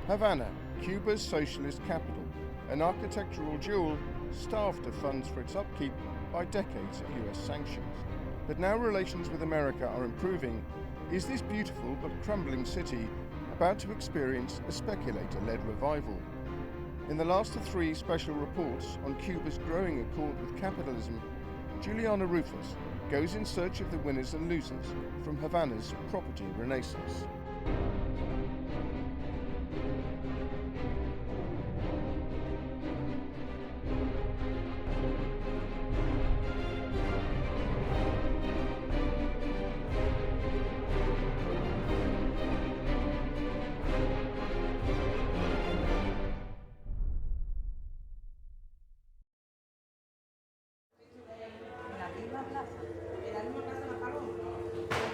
Havana, Cuba's socialist capital, an architectural jewel starved of funds for its upkeep by decades of US sanctions. But now relations with America are improving. Is this beautiful but crumbling city about to experience a speculator-led revival? In the last of 3 special reports on Cuba's growing accord with capitalism, Juliana Ruhfus goes in search of the winners and losers from Havana's property renaissance.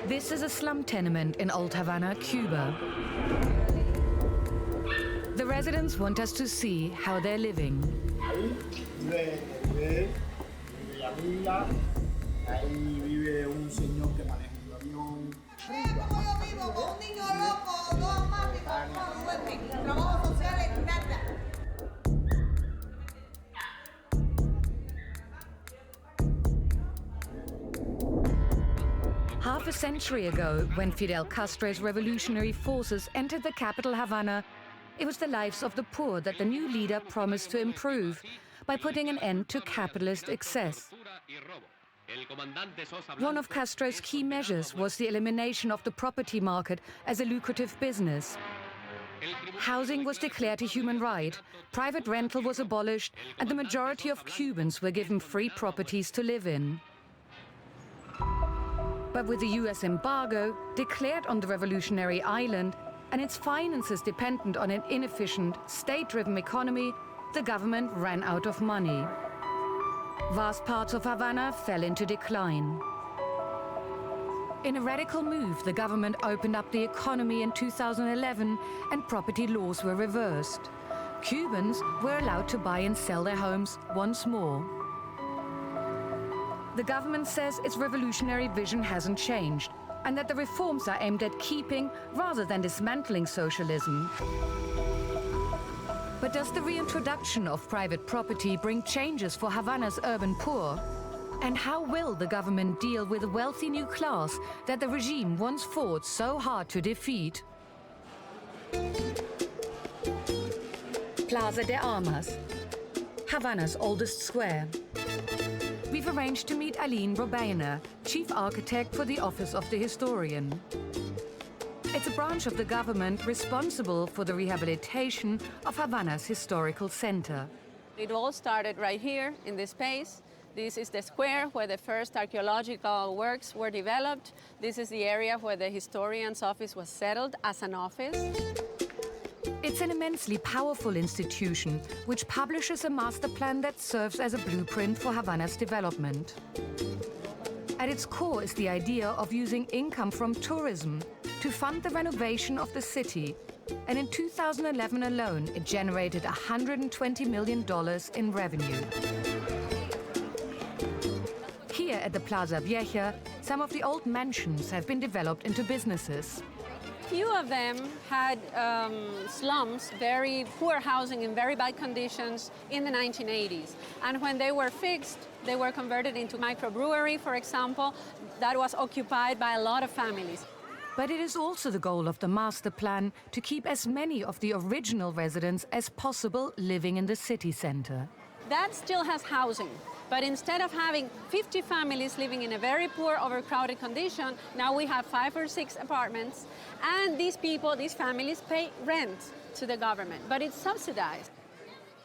This is a slum tenement in Old Havana, Cuba. The residents want us to see how they're living. Half a century ago, when Fidel Castro's revolutionary forces entered the capital Havana, it was the lives of the poor that the new leader promised to improve by putting an end to capitalist excess. One of Castro's key measures was the elimination of the property market as a lucrative business. Housing was declared a human right, private rental was abolished, and the majority of Cubans were given free properties to live in. But with the US embargo declared on the revolutionary island and its finances dependent on an inefficient, state-driven economy, the government ran out of money. Vast parts of Havana fell into decline. In a radical move, the government opened up the economy in 2011 and property laws were reversed. Cubans were allowed to buy and sell their homes once more. The government says its revolutionary vision hasn't changed and that the reforms are aimed at keeping rather than dismantling socialism. But does the reintroduction of private property bring changes for Havana's urban poor? And how will the government deal with the wealthy new class that the regime once fought so hard to defeat? Plaza de Armas, Havana's oldest square. We've arranged to meet Aline Robena, chief architect for the Office of the Historian. It's a branch of the government responsible for the rehabilitation of Havana's historical center. It all started right here in this space. This is the square where the first archaeological works were developed. This is the area where the historian's office was settled as an office. It's an immensely powerful institution which publishes a master plan that serves as a blueprint for Havana's development. At its core is the idea of using income from tourism to fund the renovation of the city. And in 2011 alone, it generated $120 million in revenue. Here at the Plaza Vieja, some of the old mansions have been developed into businesses. Few of them had slums, very poor housing in very bad conditions in the 1980s. And when they were fixed, they were converted into microbrewery, for example, that was occupied by a lot of families. But it is also the goal of the master plan to keep as many of the original residents as possible living in the city center. That still has housing. But instead of having 50 families living in a very poor, overcrowded condition, now we have 5 or 6 apartments, and these people, these families, pay rent to the government, but it's subsidized.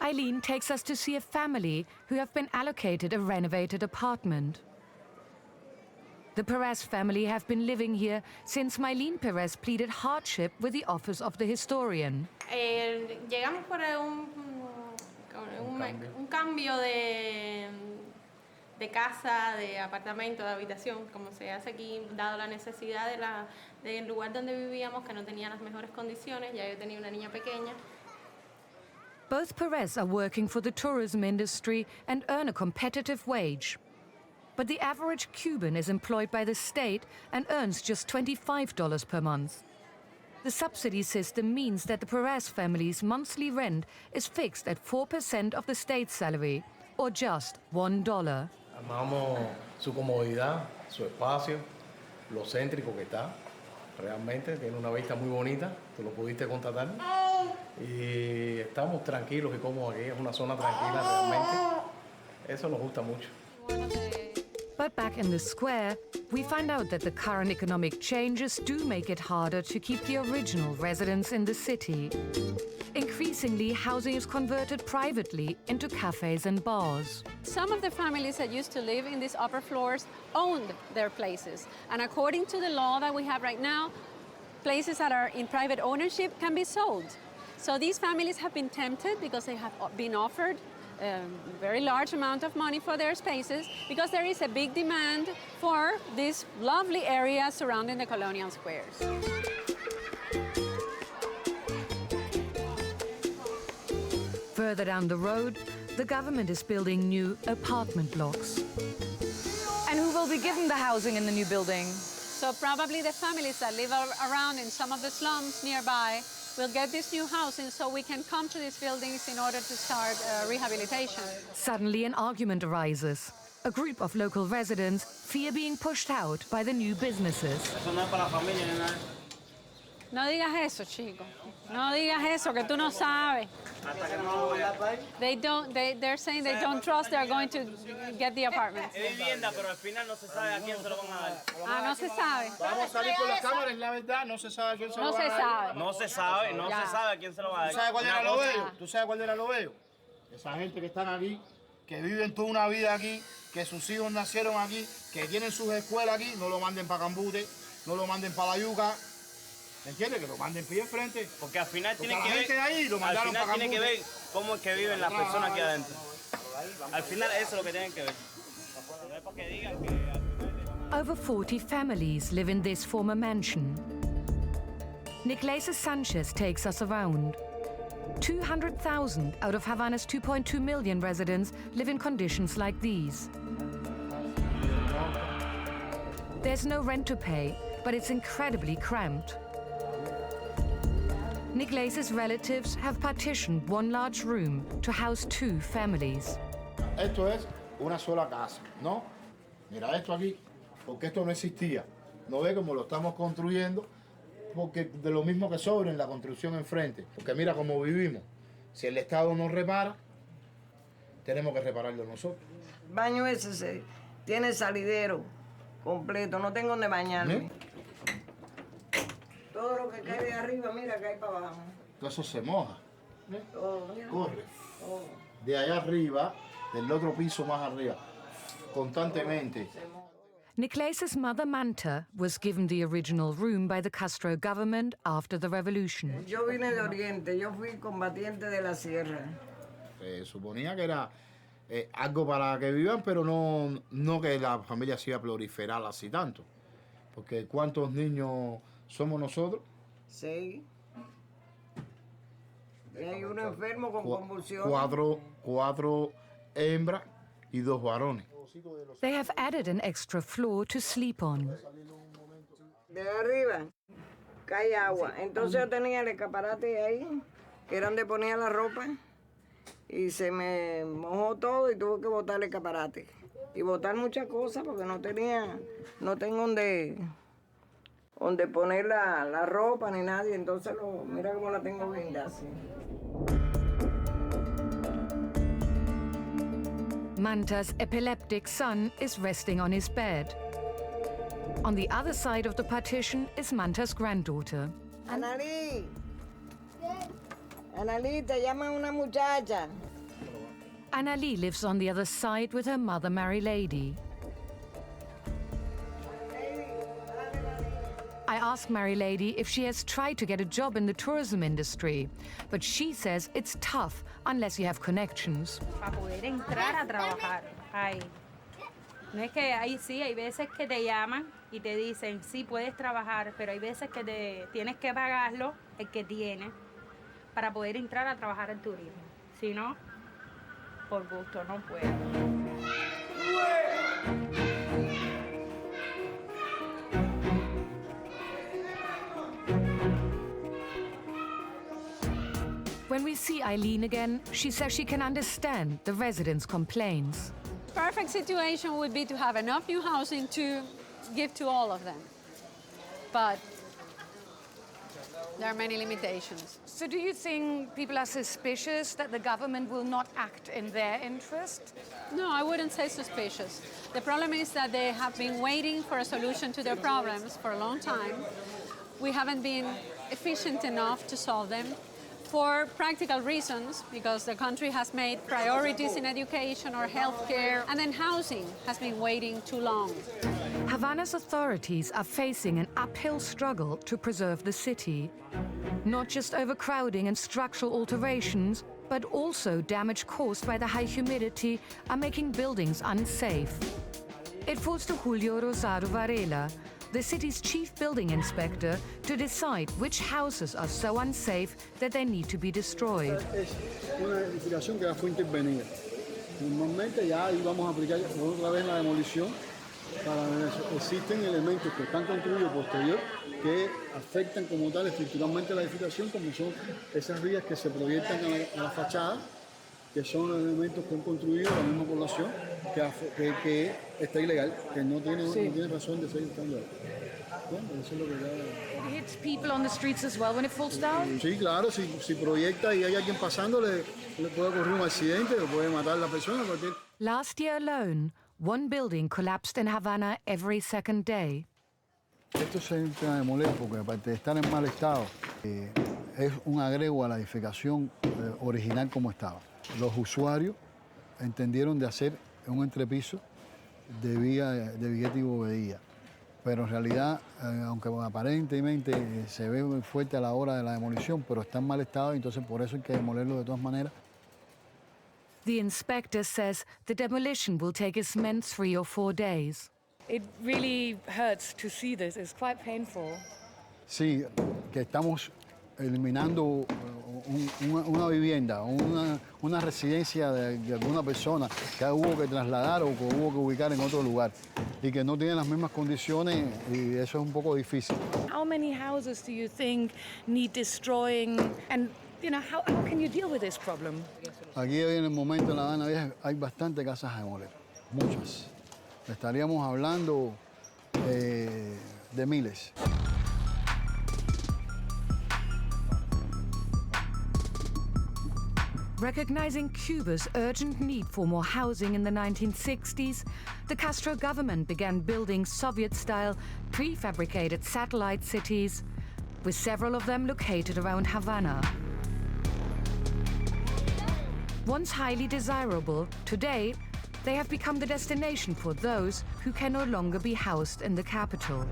Eileen takes us to see a family who have been allocated a renovated apartment. The Perez family have been living here since Mylene Perez pleaded hardship with the Office of the Historian. Llegamos por un cambio de casa, de apartamento, de habitación, como se hace aquí, dado la necesidad del lugar donde vivíamos, que no tenía las mejores condiciones. Ya yo tenía una niña pequeña. Both Perez are working for the tourism industry and earn a competitive wage. But the average Cuban is employed by the state and earns just $25 per month. The subsidy system means that the Perez family's monthly rent is fixed at 4% of the state salary, or just $1. Amamos su comodidad, su espacio, lo céntrico que está. Realmente tiene una vista muy bonita, tú lo pudiste constatar. Y estamos tranquilos y cómodos aquí, es una zona tranquila realmente. Eso nos gusta mucho. But back in the square, we find out that the current economic changes do make it harder to keep the original residents in the city. Increasingly, housing is converted privately into cafes and bars. Some of the families that used to live in these upper floors owned their places. And according to the law that we have right now, places that are in private ownership can be sold. So these families have been tempted because they have been offered a very large amount of money for their spaces because there is a big demand for these lovely areas surrounding the colonial squares. Further down the road, the government is building new apartment blocks. And who will be given the housing in the new building? So probably the families that live around in some of the slums nearby will get this new housing so we can come to these buildings in order to start rehabilitation. Suddenly an argument arises. A group of local residents fear being pushed out by the new businesses. No digas eso, chico. No digas eso, que tú no sabes. They're saying they don't trust they're going to get the apartments. Vivienda, pero al final no se sabe a quién se lo van a dar. Ah, no se sabe. Vamos a salir por la cámara, es la verdad, no se sabe a quién se lo No va se a dar. sabe. No se sabe, no Ya. se sabe a quién se lo va a dar. ¿Tú sabes cuál era Una lo cosa- bello? ¿Tú sabes cuál era lo bello? Esa gente que están aquí, que viven toda una vida aquí, que sus hijos nacieron aquí, que tienen sus escuelas aquí, no lo manden para Cambute, no lo manden para la Yuca. ¿Me entiendes? Que lo manden pie enfrente. Porque al final Porque tiene la que gente ver, de ahí lo al mandaron final para tiene que Cambute. ver cómo es que viven las personas aquí adentro. Al final eso es lo que tienen que ver. No es porque digan que al final... Over 40 families live in this former mansion. Niclesis Sanchez takes us around. 200,000 out of Havana's 2.2 million residents live in conditions like these. There's no rent to pay, but it's incredibly cramped. Niclesis' relatives have partitioned one large room to house 2 families. Esto es una sola casa, ¿no? Mira esto aquí, porque esto no existía. No ve cómo lo estamos construyendo, porque de lo mismo que sobra en la construcción enfrente. Porque mira cómo vivimos. Si el Estado no repara, tenemos que repararlo nosotros. Baño tiene salidero completo, no tengo donde bañarme. ¿Eh? Todo lo que cae de arriba, mira, cae para abajo. Todo eso se moja. ¿Eh? Todo, mira. Corre. Todo. De allá arriba, del otro piso más arriba, constantemente. Niclesis' mother Manta was given the original room by the Castro government after the revolution. Yo vine de Oriente, yo fui combatiente de la sierra. Suponía que era algo para que vivan, pero no que la familia se iba a proliferar así tanto. Porque ¿cuántos niños somos nosotros? 6. Y hay uno enfermo con convulsiones. Cuatro hembras y 2 varones. They have added an extra floor to sleep on. De arriba cae agua. Entonces yo tenía el escaparate ahí, que era donde ponía la ropa, y se me mojó todo y tuve que botar el escaparate. Y botar muchas cosas porque no tengo donde poner la ropa ni nadie. Entonces mira cómo la tengo guindada así. Manta's epileptic son is resting on his bed. On the other side of the partition is Manta's granddaughter. Analí, Analí, te llama una muchacha. Annalie lives on the other side with her mother, Mary Lady. I ask Mary Lady if she has tried to get a job in the tourism industry, but she says it's tough unless you have connections. Para poder entrar a trabajar ahí. No es que ahí sí, hay veces que te llaman y te dicen, sí, puedes trabajar, pero hay veces que tienes que pagarlo el que tiene para poder entrar a trabajar en turismo. Si no, por gusto no puedo. When we see Eileen again, she says she can understand the residents' complaints. Perfect situation would be to have enough new housing to give to all of them. But there are many limitations. So do you think people are suspicious that the government will not act in their interest? No, I wouldn't say suspicious. The problem is that they have been waiting for a solution to their problems for a long time. We haven't been efficient enough to solve them for practical reasons, because the country has made priorities in education or healthcare, and then housing has been waiting too long. Havana's authorities are facing an uphill struggle to preserve the city. Not just overcrowding and structural alterations, but also damage caused by the high humidity are making buildings unsafe. It falls to Julio Rosado Varela, the city's chief building inspector, to decide which houses are so unsafe that they need to be destroyed. Es una edificación que ya fue intervenida. Normalmente ya ahí vamos a aplicar otra vez la demolición. Para eso existen elementos que están construidos posterior que afectan como tal estructuralmente la edificación, como son esas vías que se proyectan a la fachada, que son elementos que han construido la misma población, que está ilegal, que no tiene razón de ser estando ahí. Bueno, eso es lo que ya... It hits people on the streets as well when it falls down? Sí, claro, si proyecta y hay alguien pasando, le puede ocurrir un accidente, le puede matar a la persona. Last year alone, one building collapsed in Havana every second day. Esto se entra a demoler porque aparte de estar en mal estado, es un agrego a la edificación original como estaba. Los usuarios entendieron de hacer un entrepiso de vigueta y bovedía, pero en realidad, aunque aparentemente se ve muy fuerte a la hora de la demolición, pero está en mal estado y entonces por eso hay que demolerlo de todas maneras. The inspector says the demolition will take his men 3 or 4 days. It really hurts to see this. It's quite painful. Sí, que estamos eliminando una vivienda, una residencia de alguna persona que hubo que trasladar o que hubo que ubicar en otro lugar y que no tienen las mismas condiciones, y eso es un poco difícil. How many houses do you think need destroying, and how can you deal with this problem? Aquí en el momento en La Habana Vieja hay bastantes casas a demoler, muchas. Estaríamos hablando de miles. Recognizing Cuba's urgent need for more housing in the 1960s, the Castro government began building Soviet-style, prefabricated satellite cities, with several of them located around Havana. Once highly desirable, today they have become the destination for those who can no longer be housed in the capital.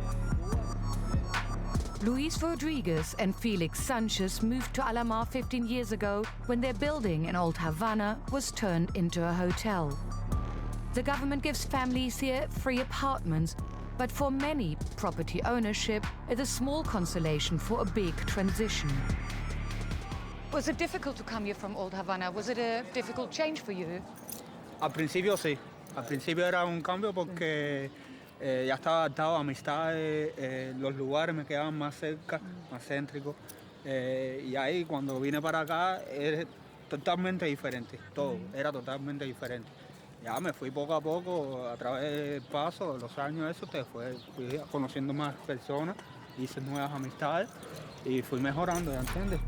Luis Rodriguez and Felix Sanchez moved to Alamar 15 years ago when their building in Old Havana was turned into a hotel. The government gives families here free apartments, but for many, property ownership is a small consolation for a big transition. Was it difficult to come here from Old Havana? Was it a difficult change for you? Al principio sí. Al principio era un cambio porque ya estaba adaptado a amistades, los lugares me quedaban más cerca, más céntricos. Y ahí cuando vine para acá era totalmente diferente, todo era totalmente diferente. Ya me fui poco a poco, a través del paso, de los años, fui conociendo más personas, hice nuevas amistades y fui mejorando, ¿ya entiendes?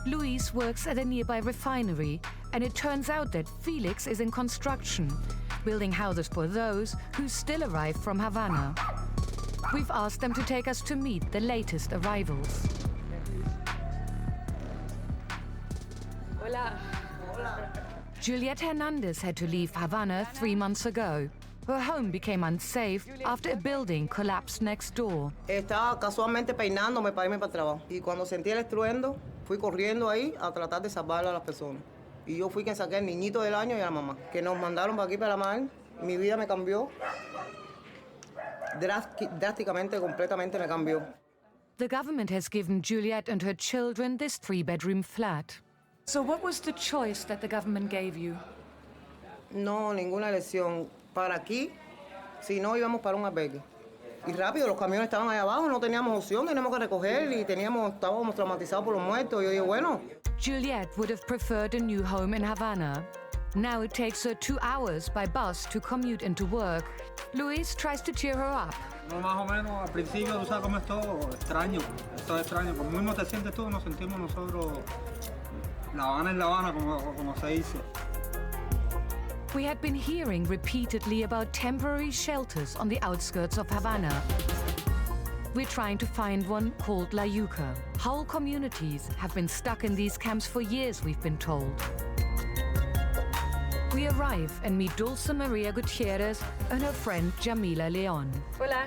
Luis works at a nearby refinery, and it turns out that Felix is in construction, building houses for those who still arrive from Havana. We've asked them to take us to meet the latest arrivals. Hola. Juliette Hernandez had to leave Havana 3 months ago. Her home became unsafe after a building collapsed next door. Estaba casualmente peinándome para irme para el trabajo. Y cuando sentí el estruendo, fui corriendo ahí a tratar de salvar a las personas. Y yo fui quien saqué al niñito del año y a la mamá, que nos mandaron para aquí, para la mar. Mi vida me cambió. Drásticamente, completamente me cambió. The government has given Juliette and her children this 3-bedroom flat. So what was the choice that the government gave you? No, ninguna elección. Para aquí, si no íbamos para un albergue. Y rápido, los camiones estaban ahí abajo, no teníamos opción, teníamos que recoger y estábamos traumatizados por los muertos. Yo digo, bueno. Juliette would have preferred a new home in Havana. Now it takes her 2 hours by bus to commute into work. Luis tries to cheer her up. No, más o menos, al principio, tú sabes cómo es todo extraño. Esto es extraño. Como mismo te sientes tú, nos sentimos nosotros. La Habana es La Habana, como se dice. We had been hearing repeatedly about temporary shelters on the outskirts of Havana. We're trying to find one called La Yuca. Whole communities have been stuck in these camps for years, we've been told. We arrive and meet Dulce Maria Gutierrez and her friend Jamila Leon. Hola.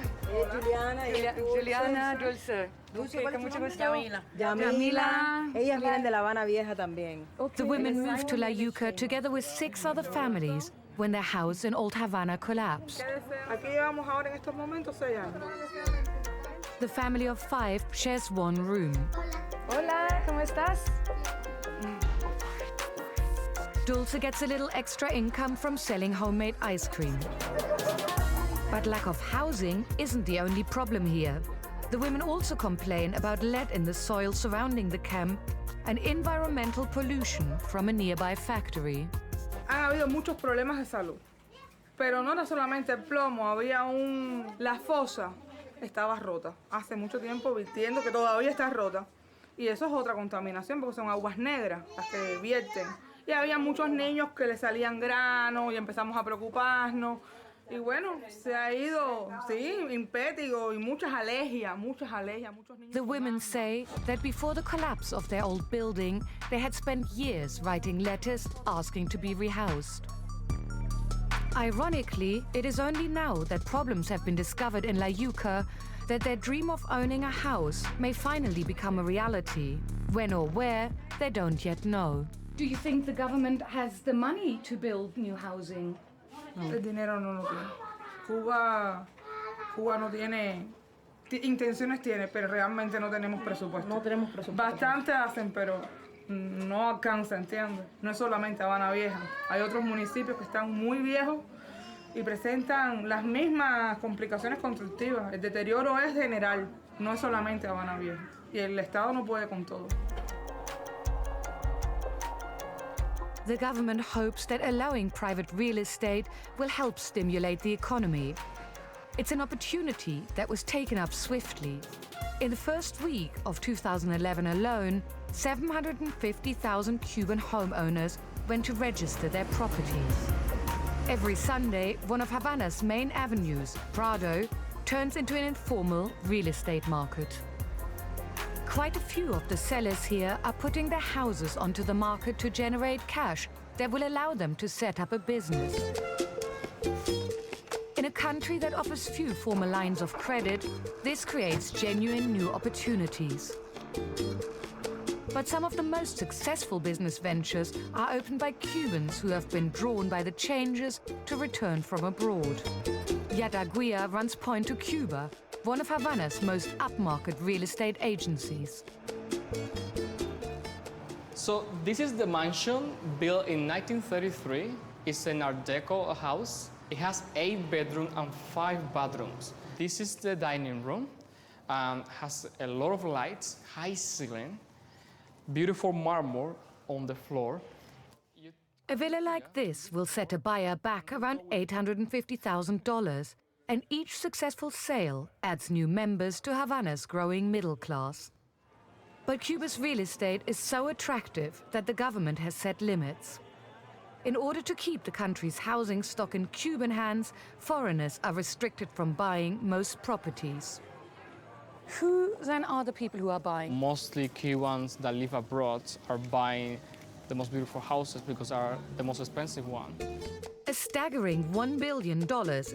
Juliana, Dulce. Dulce, mucho gusto. Yamila. Ellas vienen de La Habana Vieja también. The women moved to La Yuca together with 6 other families when their house in Old Havana collapsed. Aquí llevamos ahora en estos momentos 6 años. The family of 5 shares one room. Hola, ¿cómo estás? Dulce gets a little extra income from selling homemade ice cream. But lack of housing isn't the only problem here. The women also complain about lead in the soil surrounding the camp and environmental pollution from a nearby factory. Han habido muchos problemas de salud, pero no era solamente el plomo, la fosa estaba rota. Hace mucho tiempo vistiendo que todavía está rota. Y eso es otra contaminación porque son aguas negras las que vierten. Y había muchos niños que les salían granos y empezamos a preocuparnos. Y bueno, se ha ido, sí, impétigo y muchas alergias, muchos niños. The women say that before the collapse of their old building, they had spent years writing letters asking to be rehoused. Ironically, it is only now that problems have been discovered in La Yuca that their dream of owning a house may finally become a reality. When or where, they don't yet know. Do you think the government has the money to build new housing? El dinero no lo tiene. Cuba no tiene, intenciones tiene, pero realmente no tenemos presupuesto. No tenemos presupuesto. Bastante hacen, pero no alcanza, ¿entiendes? No es solamente Habana Vieja. Hay otros municipios que están muy viejos y presentan las mismas complicaciones constructivas. El deterioro es general, no es solamente Habana Vieja. Y el Estado no puede con todo. The government hopes that allowing private real estate will help stimulate the economy. It's an opportunity that was taken up swiftly. In the first week of 2011 alone, 750,000 Cuban homeowners went to register their properties. Every Sunday, one of Havana's main avenues, Prado, turns into an informal real estate market. Quite a few of the sellers here are putting their houses onto the market to generate cash that will allow them to set up a business. In a country that offers few formal lines of credit, this creates genuine new opportunities. But some of the most successful business ventures are opened by Cubans who have been drawn by the changes to return from abroad. Yadaguia runs Point to Cuba, one of Havana's most upmarket real estate agencies. So this is the mansion built in 1933. It's an Art Deco house. It has 8 bedrooms and 5 bathrooms. This is the dining room. Has a lot of lights, high ceiling, beautiful marble on the floor. A villa like this will set a buyer back around $850,000. And each successful sale adds new members to Havana's growing middle class. But Cuba's real estate is so attractive that the government has set limits. In order to keep the country's housing stock in Cuban hands, foreigners are restricted from buying most properties. Who then are the people who are buying? Mostly Cubans that live abroad are buying the most beautiful houses because they are the most expensive one. A staggering $1 billion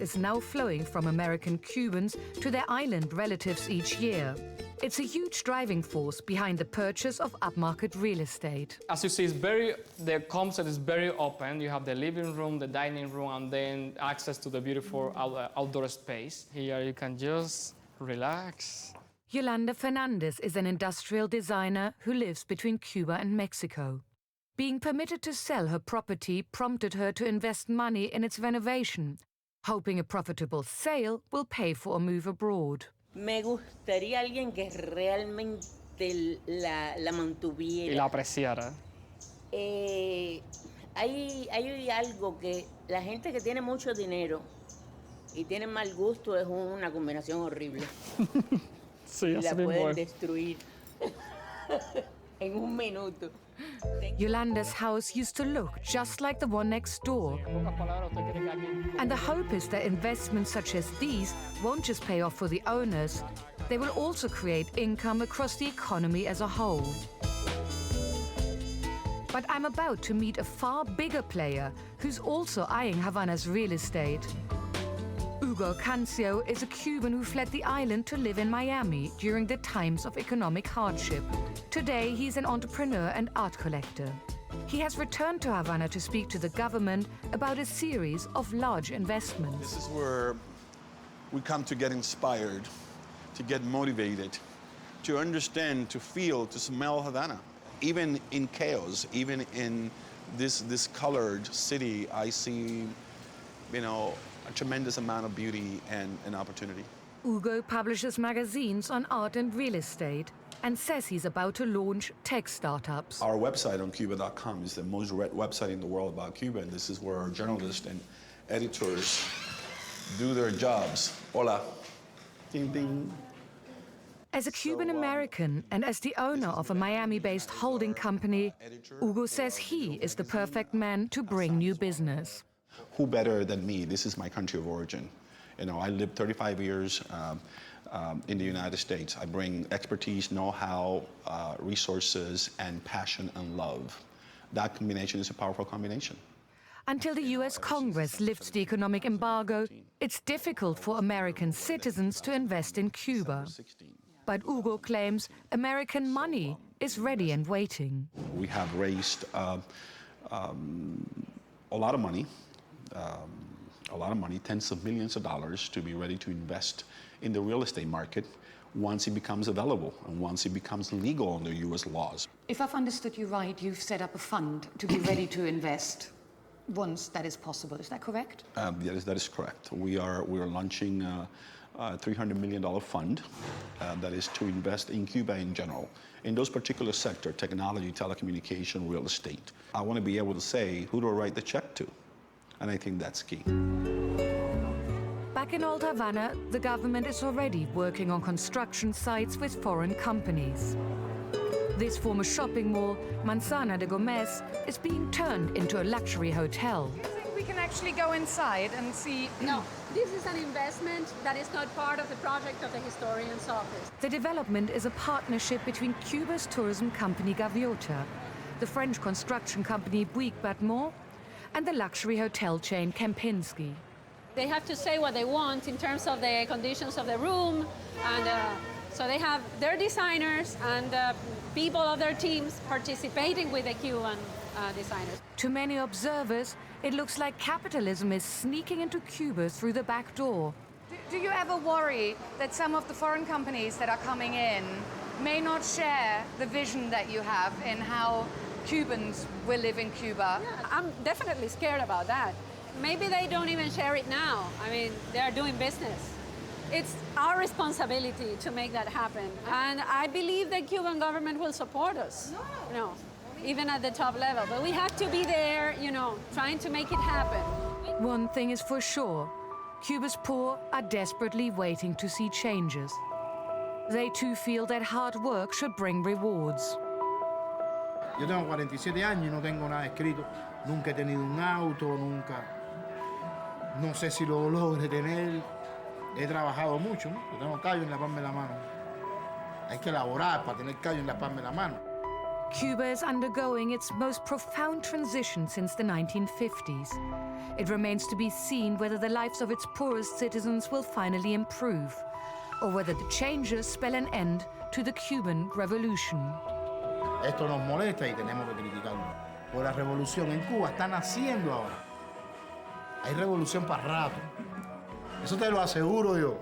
is now flowing from American Cubans to their island relatives each year. It's a huge driving force behind the purchase of upmarket real estate. As you see, the concept is very open. You have the living room, the dining room, and then access to the beautiful outdoor space. Here you can just relax. Yolanda Fernandez is an industrial designer who lives between Cuba and Mexico. Being permitted to sell her property prompted her to invest money in its renovation, hoping a profitable sale will pay for a move abroad. Me gustaría alguien que realmente la mantuviera. Y la apreciara. Hay algo que la gente que tiene mucho dinero y tiene mal gusto es una combinación horrible. Sí, así la mismo pueden es. destruir en un minuto. Yolanda's house used to look just like the one next door. And the hope is that investments such as these won't just pay off for the owners, they will also create income across the economy as a whole. But I'm about to meet a far bigger player who's also eyeing Havana's real estate. Hugo Cancio is a Cuban who fled the island to live in Miami during the times of economic hardship. Today, he's an entrepreneur and art collector. He has returned to Havana to speak to the government about a series of large investments. This is where we come to get inspired, to get motivated, to understand, to feel, to smell Havana. Even in chaos, even in this colored city, I see, a tremendous amount of beauty and opportunity. Hugo publishes magazines on art and real estate and says he's about to launch tech startups. Our website on Cuba.com is the most read website in the world about Cuba, and this is where our journalists and editors do their jobs. Hola. Ding, ding. As a Cuban American and as the owner of a Miami-based holding company, Hugo says he is the perfect man to bring new business. Who better than me? This is my country of origin. I lived 35 years in the United States. I bring expertise, know-how, resources, and passion and love. That combination is a powerful combination. Until the US Congress lifts the economic embargo, it's difficult for American citizens to invest in Cuba. But Hugo claims American money is ready and waiting. We have raised a lot of money, tens of millions of dollars to be ready to invest in the real estate market once it becomes available and once it becomes legal under US laws. If I've understood you right, you've set up a fund to be ready to invest once that is possible. Is that correct? Yes, that is correct. We are launching a $300 million fund that is to invest in Cuba in general, in those particular sectors, technology, telecommunication, real estate. I want to be able to say, who do I write the check to? And I think that's key. Back in Old Havana, the government is already working on construction sites with foreign companies. This former shopping mall, Manzana de Gomez, is being turned into a luxury hotel. I think we can actually go inside and see. No, this is an investment that is not part of the project of the historian's office. The development is a partnership between Cuba's tourism company Gaviota, the French construction company Bouygues Battement, and the luxury hotel chain Kempinski. They have to say what they want in terms of the conditions of the room, and so they have their designers and people of their teams participating with the Cuban designers. To many observers, it looks like capitalism is sneaking into Cuba through the back door. Do you ever worry that some of the foreign companies that are coming in may not share the vision that you have in how Cubans will live in Cuba? Yeah, I'm definitely scared about that. Maybe they don't even share it now. I mean, they're doing business. It's our responsibility to make that happen. And I believe the Cuban government will support us, even at the top level. But we have to be there, trying to make it happen. One thing is for sure, Cuba's poor are desperately waiting to see changes. They too feel that hard work should bring rewards. Yo tengo 47 años y no tengo nada escrito. Nunca he tenido un auto, nunca. No sé si lo logre tener. He trabajado mucho, ¿no? Yo tengo callo en la palma de la mano. Hay que elaborar para tener callo en la palma de la mano. Cuba is undergoing its most profound transition since the 1950s. It remains to be seen whether the lives of its poorest citizens will finally improve, or whether the changes spell an end to the Cuban Revolution. Esto nos molesta y tenemos que criticarlo. Porque la revolución en Cuba está naciendo ahora. Hay revolución para rato. Eso te lo aseguro yo.